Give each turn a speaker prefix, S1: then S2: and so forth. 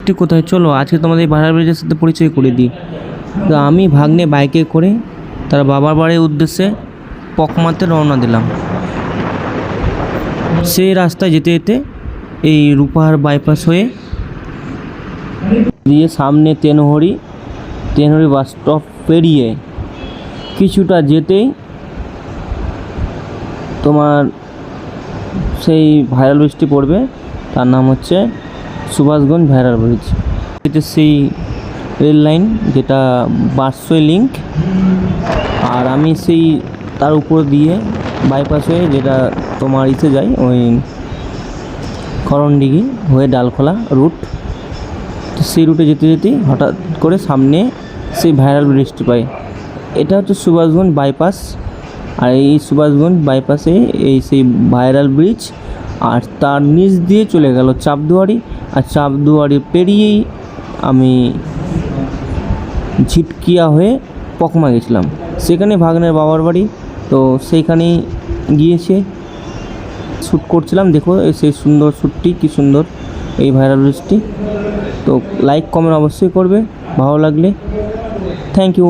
S1: ঠিক কোথায়, চলো আজকে তোমাদের ভাড়া ব্রিজের সাথে পরিচয় করে দিই। তো আমি ভাগ্নে বাইকে করে তার বাবার বাড়ির উদ্দেশ্যে পকমাতে রওনা দিলাম। সেই রাস্তায় যেতে যেতে এই রূপাহার বাইপাস হয়ে দিয়ে সামনে তেনহরি বাস স্টপ পেরিয়ে কিছুটা যেতেই তোমার সেই ভাইরাল ব্রিজটি পড়বে, তার নাম হচ্ছে সুভাষগঞ্জ ভাইরাল ব্রিজ। এটা সেই রেল লাইন যেটা বারসই লিঙ্ক, আর আমি সেই তার উপর দিয়ে বাইপাস হয়ে যেটা তোমার ইসে যায় ওই করণডিঘি হয়ে ডালখোলা রুট, তো সেই রুটে যেতে যেতেই হঠাৎ করে সামনে সেই ভাইরাল ব্রিজটি পাই। এটা হচ্ছে সুভাষগঞ্জ বাইপাস, আর এই সুভাষগঞ্জ বাইপাসে এই সেই ভাইরাল ব্রিজ, আর তার নিচ দিয়ে চলে গেল চাপদুয়ারি, আর চাপদুয়ারি পেরিয়েই আমি ঝিটকিয়া হয়ে পকমা গেছিলাম। সেখানে ভাগ্নের বাবার বাড়ি, তো সেইখানেই গিয়েছে শ্যুট করছিলাম। দেখো সেই সুন্দর শ্যুটটি, কী সুন্দর এই ভাইরাল ব্রিজটি। তো লাইক কমেন্ট অবশ্যই করবে ভালো লাগলে। Thank you.